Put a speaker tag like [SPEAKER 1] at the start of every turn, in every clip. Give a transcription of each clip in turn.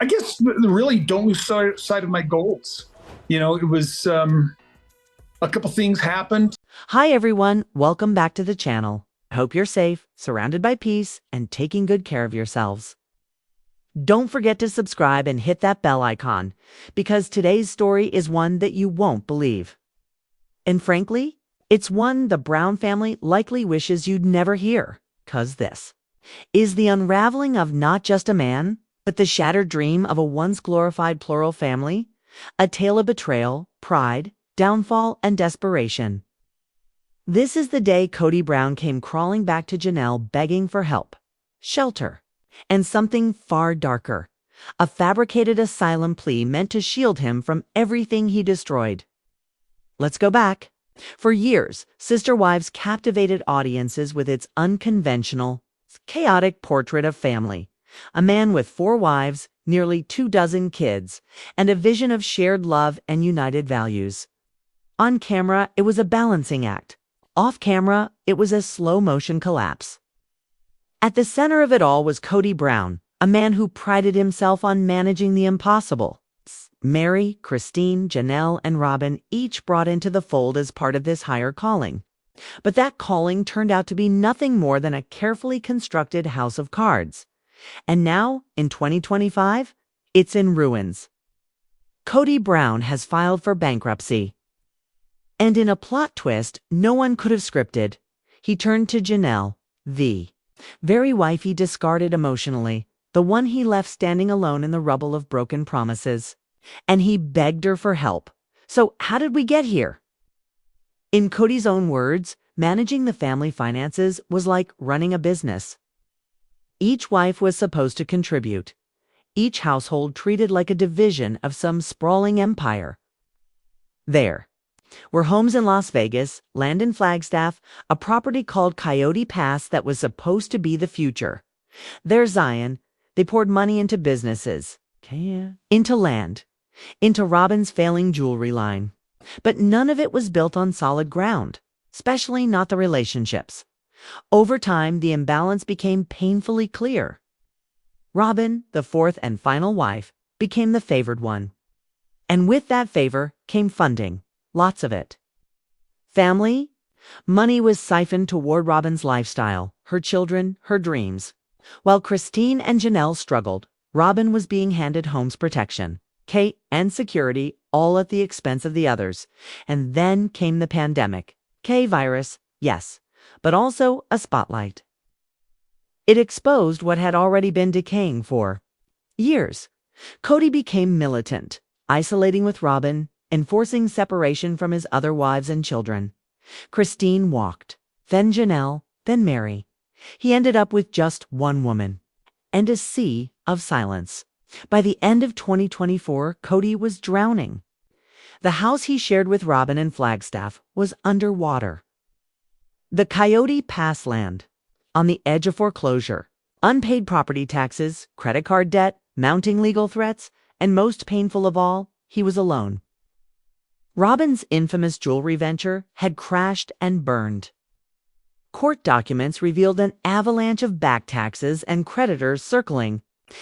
[SPEAKER 1] I guess really don't lose sight of my goals. It was a couple things happened.
[SPEAKER 2] Hi everyone, welcome back to the channel. I hope you're safe, surrounded by peace, and taking good care of yourselves. Don't forget to subscribe and hit that bell icon, because today's story is one that you won't believe. And frankly, it's one the Brown family likely wishes you'd never hear, 'cause this is the unraveling of not just a man, but the shattered dream of a once glorified plural family, a tale of betrayal, pride, downfall, and desperation. This is the day Kody Brown came crawling back to Janelle begging for help, shelter, and something far darker, a fabricated asylum plea meant to shield him from everything he destroyed. Let's go back. For years, Sister Wives captivated audiences with its unconventional, chaotic portrait of family. A man with 4 wives, nearly 24 kids, and a vision of shared love and united values. On camera, it was a balancing act. Off camera, it was a slow-motion collapse. At the center of it all was Kody Brown, a man who prided himself on managing the impossible. Mary, Christine, Janelle, and Robyn each brought into the fold as part of this higher calling. But that calling turned out to be nothing more than a carefully constructed house of cards. And now, in 2025, it's in ruins. Kody Brown has filed for bankruptcy. And in a plot twist no one could have scripted, he turned to Janelle, the very wife he discarded emotionally, the one he left standing alone in the rubble of broken promises. And he begged her for help. So how did we get here? In Kody's own words, managing the family finances was like running a business. Each wife was supposed to contribute, each household treated like a division of some sprawling empire. There were homes in Las Vegas, land in Flagstaff, a property called Coyote Pass that was supposed to be the future. There's Zion. They poured money into businesses, into land, into Robyn's failing jewelry line. But none of it was built on solid ground, especially not the relationships. Over time, the imbalance became painfully clear. Robyn, the 4th and final wife, became the favored one. And with that favor came funding. Lots of it. Family? Money was siphoned toward Robyn's lifestyle, her children, her dreams. While Christine and Janelle struggled, Robyn was being handed home's protection, and security, all at the expense of the others. And then came the pandemic. Virus, yes, but also a spotlight. It exposed what had already been decaying for years. Kody became militant, isolating with Robyn, enforcing separation from his other wives and children. Christine walked, then Janelle, then Mary. He ended up with just one woman, and a sea of silence. By the end of 2024, Kody was drowning. The house he shared with Robyn in Flagstaff was underwater. The Coyote Pass land, on the edge of foreclosure, unpaid property taxes, credit card debt, mounting legal threats, and most painful of all, he was alone. Robyn's infamous jewelry venture had crashed and burned. Court documents revealed an avalanche of back taxes and creditors circling.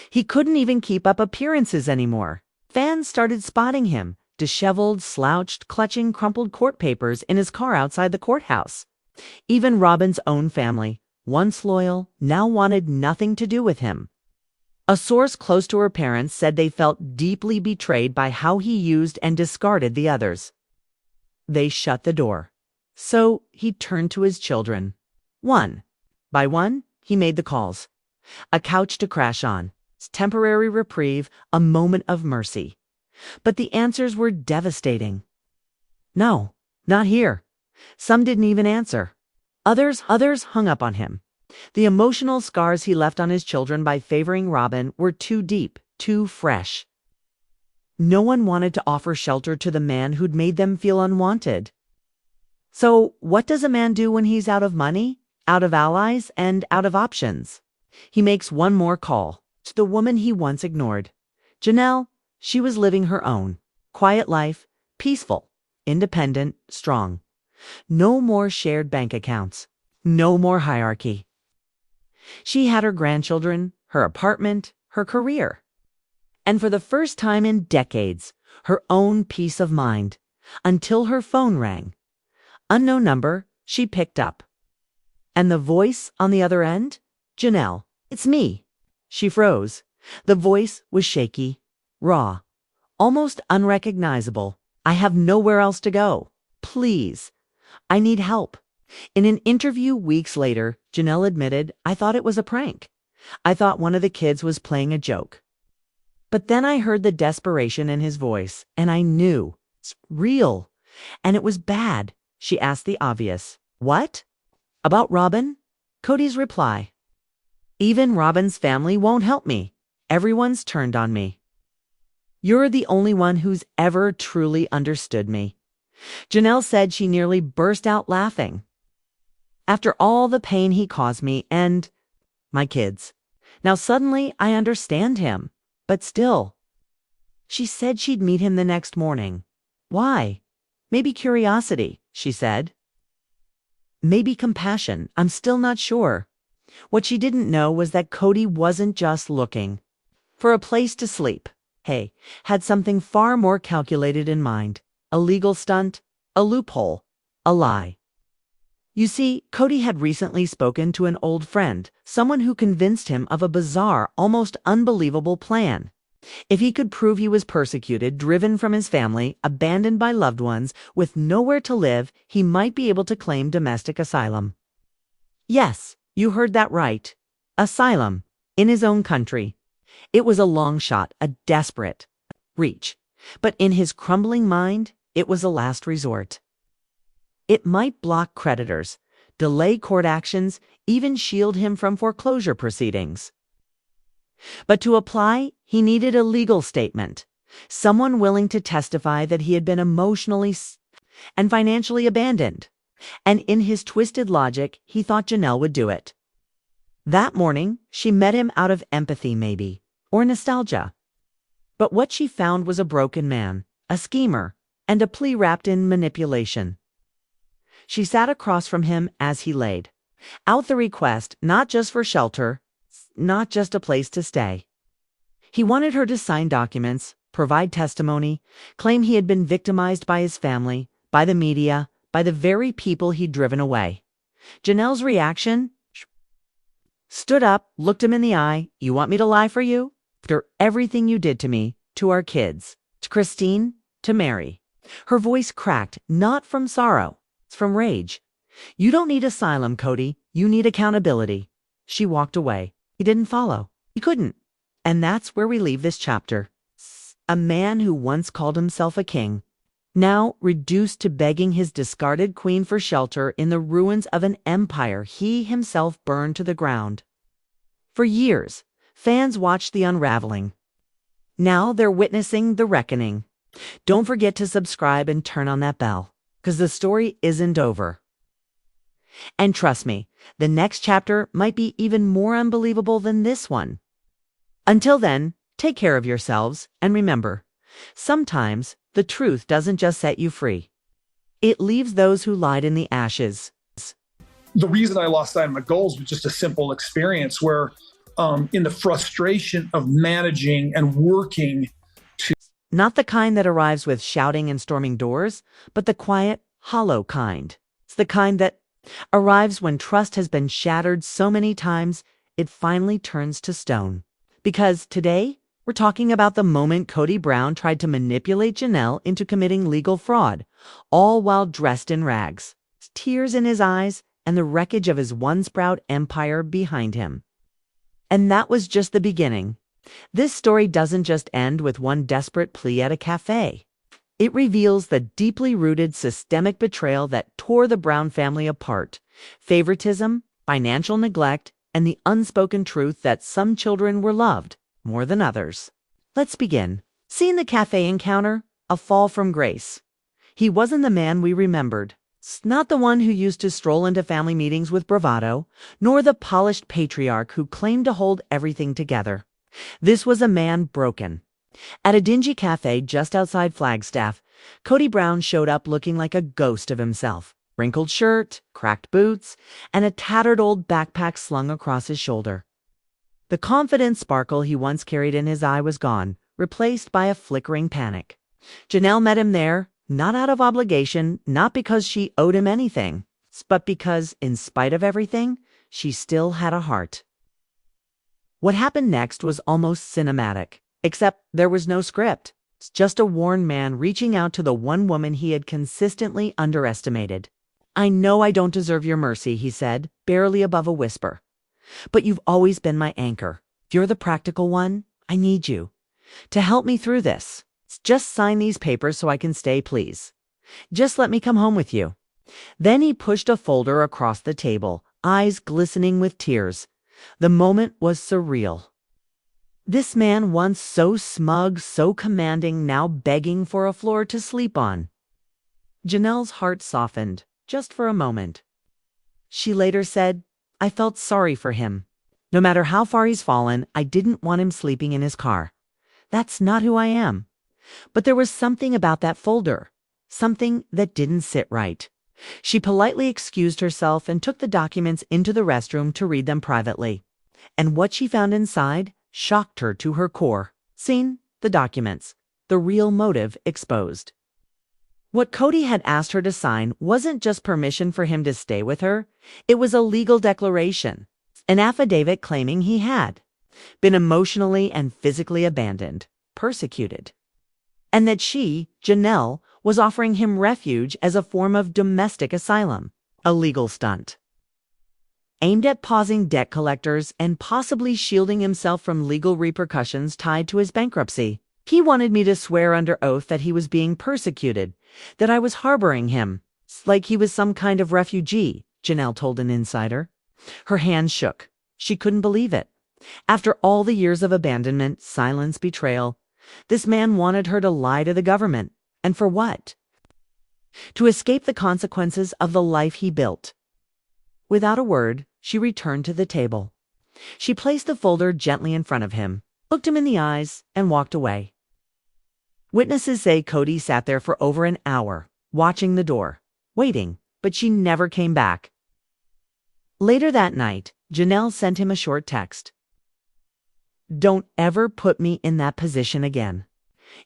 [SPEAKER 2] He couldn't even keep up appearances anymore. Fans started spotting him, disheveled, slouched, clutching crumpled court papers in his car outside the courthouse. Even Robyn's own family, once loyal, now wanted nothing to do with him. A source close to her parents said they felt deeply betrayed by how he used and discarded the others. They shut the door. So he turned to his children. One by one, he made the calls. A couch to crash on, temporary reprieve, a moment of mercy. But the answers were devastating. No, not here. Some didn't even answer. Others hung up on him. The emotional scars he left on his children by favoring Robyn were too deep, too fresh. No one wanted to offer shelter to the man who'd made them feel unwanted. So what does a man do when he's out of money, out of allies, and out of options? He makes one more call to the woman he once ignored. Janelle, she was living her own quiet life, peaceful, independent, strong. No more shared bank accounts. No more hierarchy. She had her grandchildren, her apartment, her career. And for the first time in decades, her own peace of mind, until her phone rang. Unknown number, she picked up. And the voice on the other end? Janelle, it's me. She froze. The voice was shaky, raw, almost unrecognizable. I have nowhere else to go. Please. I need help. In an interview weeks later, Janelle admitted, I thought it was a prank. I thought one of the kids was playing a joke. But then I heard the desperation in his voice, and I knew it's real. And it was bad. She asked the obvious. What? About Robyn? Kody's reply. Even Robyn's family won't help me. Everyone's turned on me. You're the only one who's ever truly understood me. Janelle said she nearly burst out laughing. After all the pain he caused me and my kids. Now suddenly I understand him. But still. She said she'd meet him the next morning. Why? Maybe curiosity, she said. Maybe compassion. I'm still not sure. What she didn't know was that Kody wasn't just looking for a place to sleep. Hey, had something far more calculated in mind. A legal stunt, a loophole, a lie. You see, Kody had recently spoken to an old friend, someone who convinced him of a bizarre, almost unbelievable plan. If he could prove he was persecuted, driven from his family, abandoned by loved ones, with nowhere to live, he might be able to claim domestic asylum. Yes, you heard that right. Asylum. In his own country. It was a long shot, a desperate reach. But in his crumbling mind, it was a last resort. It might block creditors, delay court actions, even shield him from foreclosure proceedings. But to apply, he needed a legal statement, someone willing to testify that he had been emotionally and financially abandoned. And in his twisted logic, he thought Janelle would do it. That morning, she met him out of empathy maybe, or nostalgia. But what she found was a broken man, a schemer, and a plea wrapped in manipulation. She sat across from him as he laid out the request, not just for shelter, not just a place to stay. He wanted her to sign documents, provide testimony, claim he had been victimized by his family, by the media, by the very people he'd driven away. Janelle's reaction? Stood up, looked him in the eye. You want me to lie for you? After everything you did to me, to our kids, to Christine, to Mary. Her voice cracked, not from sorrow. It's from rage. You don't need asylum, Kody. You need accountability. She walked away. He didn't follow. He couldn't. And that's where we leave this chapter. A man who once called himself a king, now reduced to begging his discarded queen for shelter in the ruins of an empire he himself burned to the ground. For years, fans watched the unraveling. Now they're witnessing the reckoning. Don't forget to subscribe and turn on that bell, because the story isn't over. And trust me, the next chapter might be even more unbelievable than this one. Until then, take care of yourselves, and remember, sometimes the truth doesn't just set you free. It leaves those who lied in the ashes.
[SPEAKER 1] The reason I lost sight of my goals was just a simple experience where in the frustration of managing and working to...
[SPEAKER 2] Not the kind that arrives with shouting and storming doors, but the quiet, hollow kind. It's the kind that arrives when trust has been shattered so many times, it finally turns to stone. Because today, we're talking about the moment Kody Brown tried to manipulate Janelle into committing legal fraud, all while dressed in rags, tears in his eyes, and the wreckage of his once proud empire behind him. And that was just the beginning. This story doesn't just end with one desperate plea at a cafe. It reveals the deeply rooted systemic betrayal that tore the Brown family apart, favoritism, financial neglect, and the unspoken truth that some children were loved more than others. Let's begin. See in the cafe encounter, a fall from grace. He wasn't the man we remembered. Not the one who used to stroll into family meetings with bravado, nor the polished patriarch who claimed to hold everything together. This was a man broken. At a dingy cafe just outside Flagstaff, Kody Brown showed up looking like a ghost of himself. Wrinkled shirt, cracked boots, and a tattered old backpack slung across his shoulder. The confident sparkle he once carried in his eye was gone, replaced by a flickering panic. Janelle met him there, not out of obligation, not because she owed him anything, but because, in spite of everything, she still had a heart. What happened next was almost cinematic, except there was no script. It's just a worn man reaching out to the one woman he had consistently underestimated. "I know I don't deserve your mercy," he said, barely above a whisper. "But you've always been my anchor. You're the practical one. I need you to help me through this. Just sign these papers so I can stay, please. Just let me come home with you." Then he pushed a folder across the table, eyes glistening with tears. The moment was surreal. This man, once so smug, so commanding, now begging for a floor to sleep on. Janelle's heart softened, just for a moment. She later said, "I felt sorry for him. No matter how far he's fallen, I didn't want him sleeping in his car. That's not who I am." But there was something about that folder, something that didn't sit right. She politely excused herself and took the documents into the restroom to read them privately. And what she found inside shocked her to her core. Seen the documents, the real motive exposed. What Kody had asked her to sign wasn't just permission for him to stay with her, it was a legal declaration, an affidavit claiming he had been emotionally and physically abandoned, persecuted, and that she, Janelle, was offering him refuge as a form of domestic asylum, a legal stunt aimed at pausing debt collectors and possibly shielding himself from legal repercussions tied to his bankruptcy. "He wanted me to swear under oath that he was being persecuted, that I was harboring him, like he was some kind of refugee," Janelle told an insider. Her hands shook. She couldn't believe it. After all the years of abandonment, silence, betrayal, this man wanted her to lie to the government. And for what? To escape the consequences of the life he built. Without a word, she returned to the table. She placed the folder gently in front of him, looked him in the eyes, and walked away. Witnesses say Kody sat there for over an hour, watching the door, waiting, but she never came back. Later that night, Janelle sent him a short text. "Don't ever put me in that position again.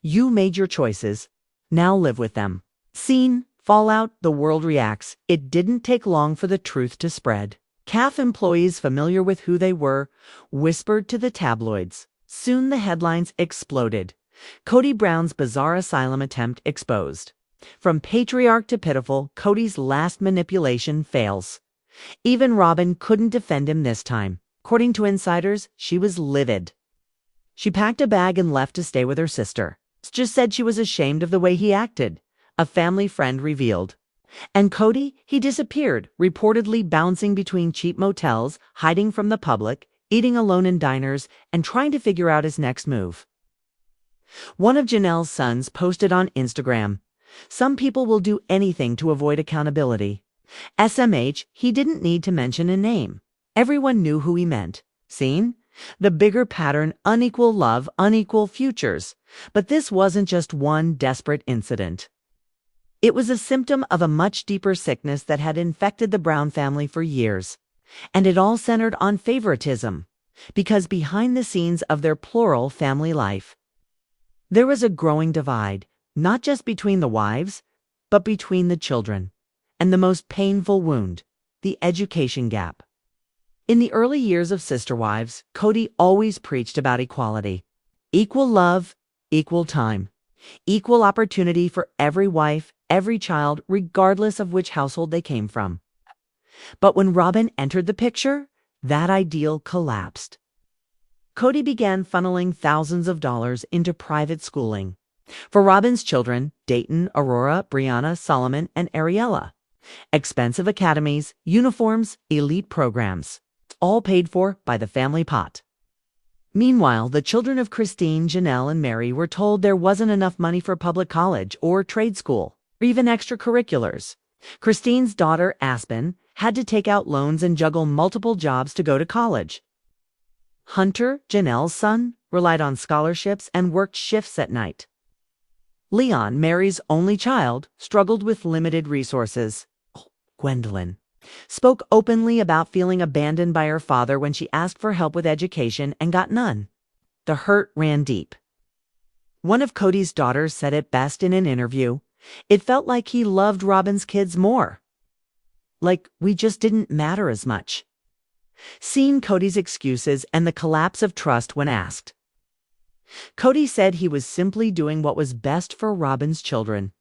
[SPEAKER 2] You made your choices. Now live with them." Scene, fallout, the world reacts. It didn't take long for the truth to spread. CAF employees familiar with who they were whispered to the tabloids. Soon the headlines exploded. Kody Brown's bizarre asylum attempt exposed. From patriarch to pitiful, Kody's last manipulation fails. Even Robyn couldn't defend him this time. According to insiders, she was livid. She packed a bag and left to stay with her sister. Just said she was ashamed of the way he acted, a family friend revealed. And Kody, he disappeared, reportedly bouncing between cheap motels, hiding from the public, eating alone in diners, and trying to figure out his next move. One of Janelle's sons posted on Instagram, "Some people will do anything to avoid accountability." SMH, he didn't need to mention a name. Everyone knew who he meant. Seen? The bigger pattern, unequal love, unequal futures. But this wasn't just one desperate incident. It was a symptom of a much deeper sickness that had infected the Brown family for years. And it all centered on favoritism, because behind the scenes of their plural family life, there was a growing divide, not just between the wives, but between the children. And the most painful wound, the education gap. In the early years of Sister Wives, Kody always preached about equality. Equal love, equal time. Equal opportunity for every wife, every child, regardless of which household they came from. But when Robyn entered the picture, that ideal collapsed. Kody began funneling thousands of dollars into private schooling. For Robyn's children, Dayton, Aurora, Brianna, Solomon, and Ariella. Expensive academies, uniforms, elite programs. All paid for by the family pot. Meanwhile, the children of Christine, Janelle, and Mary were told there wasn't enough money for public college or trade school, or even extracurriculars. Christine's daughter, Aspen, had to take out loans and juggle multiple jobs to go to college. Hunter, Janelle's son, relied on scholarships and worked shifts at night. Leon, Mary's only child, struggled with limited resources. Gwendolyn spoke openly about feeling abandoned by her father when she asked for help with education and got none. The hurt ran deep. One of Kody's daughters said it best in an interview. It felt like he loved Robyn's kids more. Like we just didn't matter as much. Seeing Kody's excuses and the collapse of trust when asked. Kody said he was simply doing what was best for Robyn's children.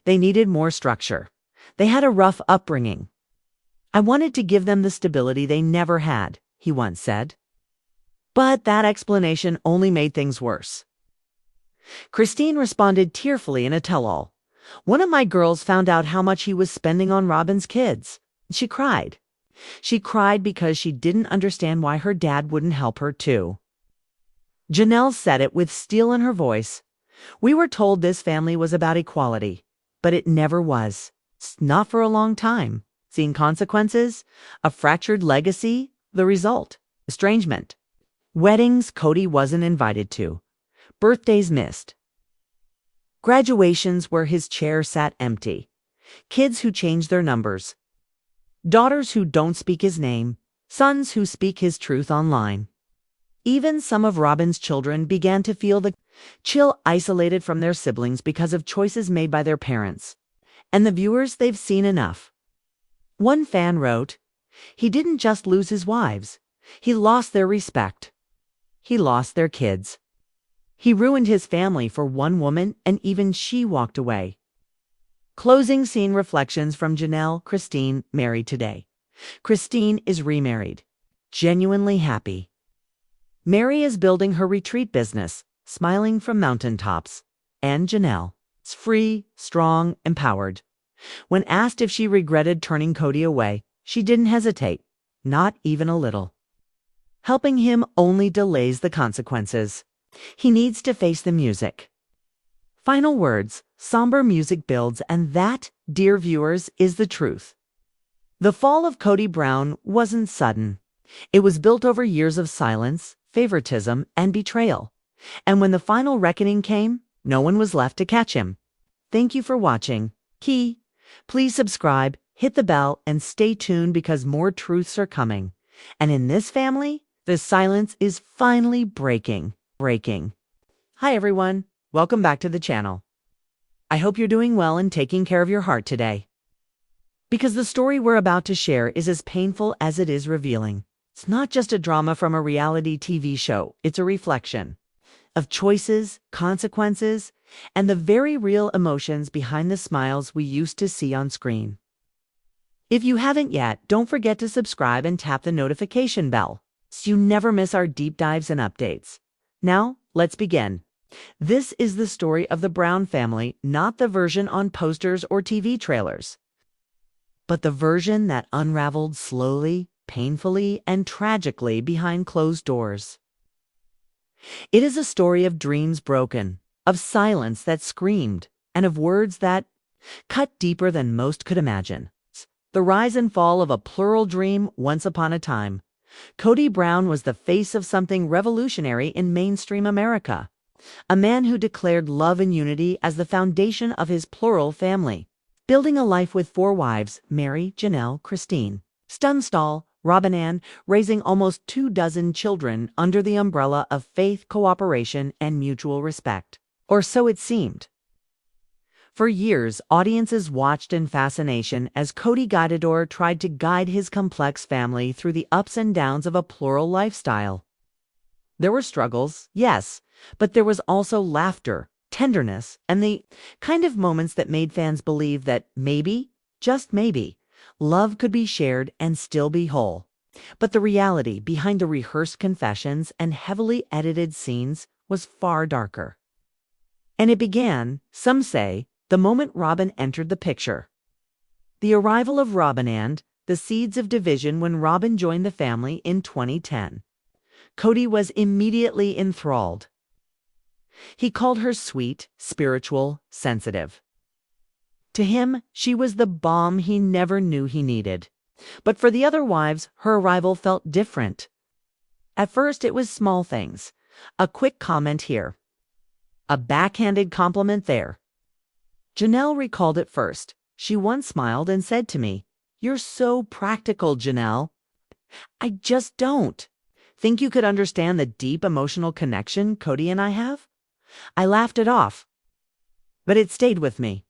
[SPEAKER 2] They needed more structure. They had a rough upbringing. I wanted to give them the stability they never had, he once said. But that explanation only made things worse. Christine responded tearfully in a tell-all. One of my girls found out how much he was spending on Robyn's kids. She cried. She cried because she didn't understand why her dad wouldn't help her too. Janelle said it with steel in her voice. We were told this family was about equality, but it never was. Not for a long time. Seeing consequences, a fractured legacy, the result, estrangement. Weddings Kody wasn't invited to. Birthdays missed. Graduations where his chair sat empty. Kids who changed their numbers. Daughters who don't speak his name. Sons who speak his truth online. Even some of Robyn's children began to feel the chill, isolated from their siblings because of choices made by their parents. And the viewers, they've seen enough. One fan wrote, "He didn't just lose his wives. He lost their respect. He lost their kids. He ruined his family for one woman, and even she walked away." Closing scene reflections from Janelle, Christine, married today. Christine is remarried, genuinely happy. Mary is building her retreat business, smiling from mountaintops. And Janelle is free, strong, empowered. When asked if she regretted turning Kody away, she didn't hesitate, not even a little. Helping him only delays the consequences. He needs to face the music. Final words, somber music builds, and that, dear viewers, is the truth. The fall of Kody Brown wasn't sudden. It was built over years of silence, favoritism, and betrayal. And when the final reckoning came, no one was left to catch him. Thank you for watching. Please subscribe, hit the bell, and stay tuned because more truths are coming. And in this family, the silence is finally breaking. Hi everyone, welcome back to the channel. I hope you're doing well and taking care of your heart today. Because the story we're about to share is as painful as it is revealing. It's not just a drama from a reality TV show, it's a reflection of choices, consequences, and the very real emotions behind the smiles we used to see on screen. If you haven't yet, don't forget to subscribe and tap the notification bell so you never miss our deep dives and updates. Now, let's begin. This is the story of the Brown family, not the version on posters or TV trailers, but the version that unraveled slowly, painfully, and tragically behind closed doors. It is a story of dreams broken, of silence that screamed, and of words that cut deeper than most could imagine. The rise and fall of a plural dream once upon a time. Kody Brown was the face of something revolutionary in mainstream America. A man who declared love and unity as the foundation of his plural family. Building a life with 4 wives, Mary, Janelle, Christine, Stunstall, Robyn, raising almost 24 children under the umbrella of faith, cooperation, and mutual respect. Or so it seemed. For years, audiences watched in fascination as Kody Guidador tried to guide his complex family through the ups and downs of a plural lifestyle. There were struggles, yes, but there was also laughter, tenderness, and the kind of moments that made fans believe that maybe, just maybe, love could be shared and still be whole. But the reality behind the rehearsed confessions and heavily edited scenes was far darker. And it began, some say, the moment Robyn entered the picture. The arrival of Robyn and the seeds of division when Robyn joined the family in 2010. Kody was immediately enthralled. He called her sweet, spiritual, sensitive. To him, she was the balm he never knew he needed. But for the other wives, her arrival felt different. At first, it was small things. A quick comment here. A backhanded compliment there. Janelle recalled it first. She once smiled and said to me, "You're so practical, Janelle." I just don't. Think you could understand the deep emotional connection Kody and I have? I laughed it off, but it stayed with me.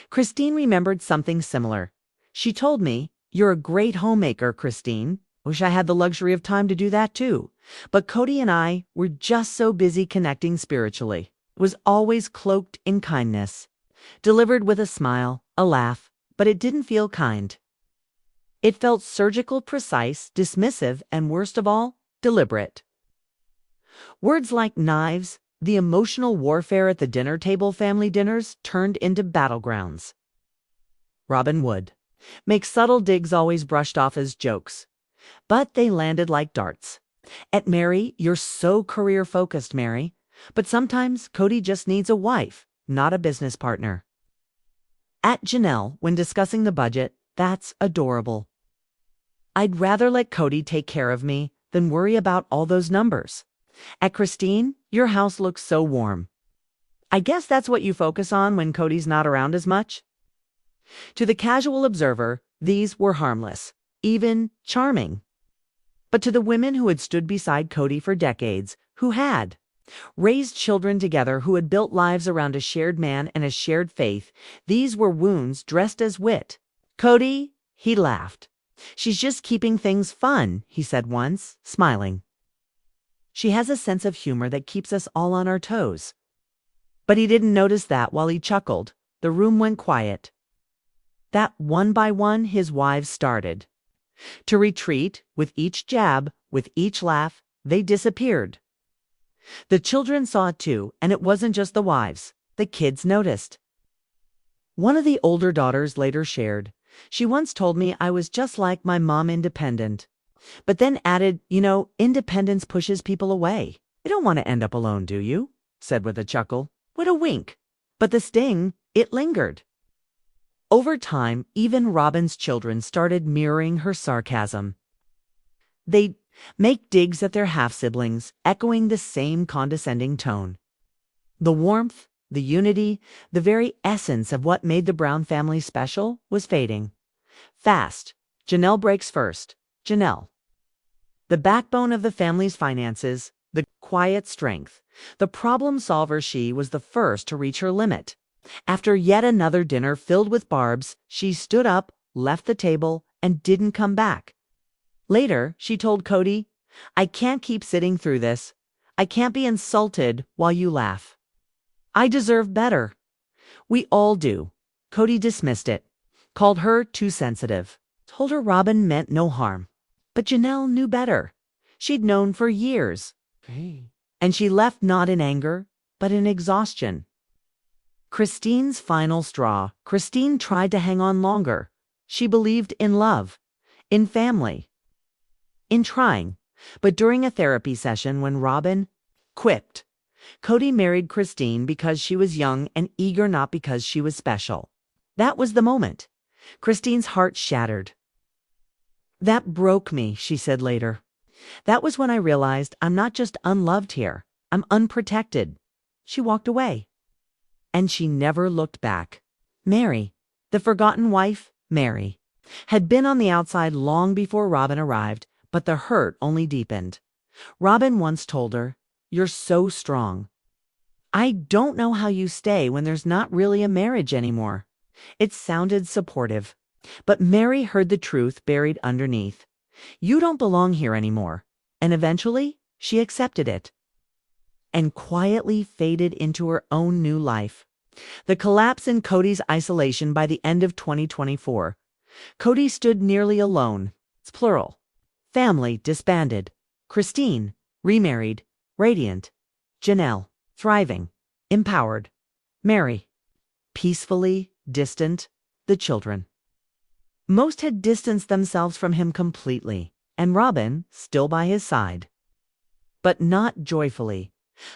[SPEAKER 2] Christine remembered something similar. She told me, "You're a great homemaker, Christine. Wish I had the luxury of time to do that too." But Kody and I were just so busy connecting spiritually. It was always cloaked in kindness, delivered with a smile, a laugh, but it didn't feel kind. It felt surgical, precise, dismissive, and worst of all, deliberate. Words like knives, the emotional warfare at the dinner table, family dinners, turned into battlegrounds. Robyn would make subtle digs, always brushed off as jokes, but they landed like darts. At Mary, "You're so career-focused, Mary." But sometimes Kody just needs a wife, not a business partner. At Janelle, when discussing the budget, "That's adorable. I'd rather let Kody take care of me than worry about all those numbers." At Christine, "Your house looks so warm. I guess that's what you focus on when Kody's not around as much." To the casual observer, these were harmless, even charming. But to the women who had stood beside Kody for decades, who had raised children together, who had built lives around a shared man and a shared faith, these were wounds dressed as wit. "Kody," he laughed. "She's just keeping things fun," he said once, smiling. "She has a sense of humor that keeps us all on our toes." But he didn't notice that while he chuckled, the room went quiet. That one by one his wives started to retreat. With each jab, with each laugh, they disappeared. The children saw it too, and it wasn't just the wives. The kids noticed. One of the older daughters later shared, "She once told me I was just like my mom, independent." But then added, "Independence pushes people away. You don't want to end up alone, do you?" Said with a chuckle, with a wink. But the sting, it lingered. Over time, even Robyn's children started mirroring her sarcasm. They'd make digs at their half-siblings, echoing the same condescending tone. The warmth, the unity, the very essence of what made the Brown family special was fading. Fast. Janelle breaks first. Janelle, the backbone of the family's finances, the quiet strength, the problem solver, she was the first to reach her limit. After yet another dinner filled with barbs, she stood up, left the table, and didn't come back. Later, she told Kody, "I can't keep sitting through this. I can't be insulted while you laugh. I deserve better." We all do. Kody dismissed it, called her too sensitive, told her Robyn meant no harm. But Janelle knew better. She'd known for years. And she left not in anger, but in exhaustion. Christine's final straw. Christine tried to hang on longer. She believed in love, in family, in trying. But during a therapy session when Robyn quipped, "Kody married Christine because she was young and eager, not because she was special," that was the moment. Christine's heart shattered. "That broke me," she said later. "That was when I realized I'm not just unloved here, I'm unprotected." She walked away. And she never looked back. Mary, the forgotten wife, Mary, had been on the outside long before Robyn arrived, but the hurt only deepened. Robyn once told her, "You're so strong. I don't know how you stay when there's not really a marriage anymore." It sounded supportive, but Mary heard the truth buried underneath. You don't belong here anymore. And eventually, she accepted it and quietly faded into her own new life. The collapse in Kody's isolation by the end of 2024. Kody stood nearly alone. It's plural. Family disbanded. Christine remarried, radiant. Janelle thriving, empowered. Mary peacefully distant. The children. Most had distanced themselves from him completely, and Robyn still by his side. But not joyfully.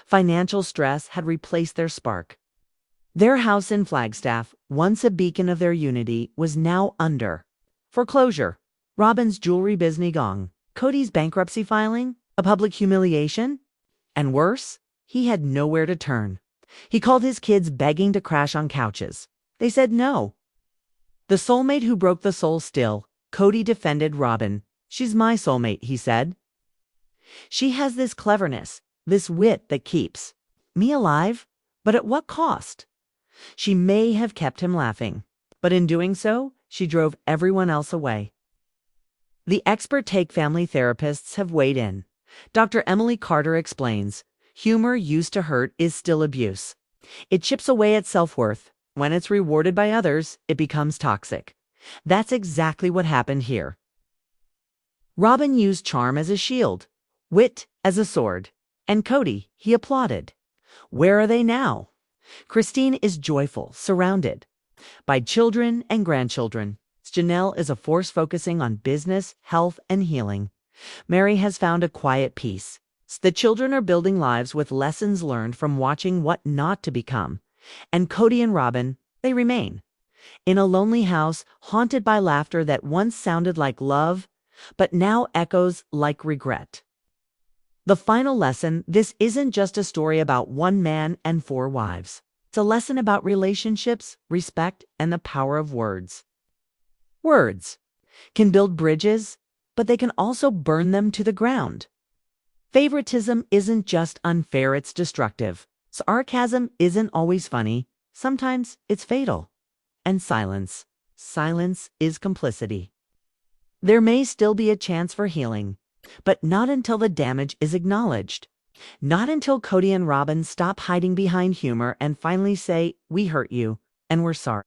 [SPEAKER 2] Financial stress had replaced their spark. Their house in Flagstaff, once a beacon of their unity, was now under foreclosure. Robyn's jewelry business gone. Kody's bankruptcy filing, a public humiliation. And worse, he had nowhere to turn. He called his kids begging to crash on couches. They said no. The soulmate who broke the soul still. Kody defended Robyn. "She's my soulmate," he said. "She has this cleverness, this wit that keeps me alive But at what cost? She may have kept him laughing, but in doing so, she drove everyone else away. The expert Take family therapists have weighed in. Dr. Emily Carter explains, humor used to hurt is still abuse. It chips away at self-worth. When it's rewarded by others, it becomes toxic. That's exactly what happened here. Robyn used charm as a shield, wit as a sword, and Kody, he applauded. Where are they now? Christine is joyful, surrounded by children and grandchildren. Janelle is a force focusing on business, health, and healing. Mary has found a quiet peace. The children are building lives with lessons learned from watching what not to become. And Kody and Robyn, they remain. In a lonely house, haunted by laughter that once sounded like love, but now echoes like regret. The final lesson, this isn't just a story about one man and 4 wives. It's a lesson about relationships, respect, and the power of words. Words can build bridges, but they can also burn them to the ground. Favoritism isn't just unfair, it's destructive. Sarcasm isn't always funny. Sometimes it's fatal. And silence is complicity. There may still be a chance for healing, but not until the damage is acknowledged. Not until Kody and Robyn stop hiding behind humor and finally say, "We hurt you, and we're sorry."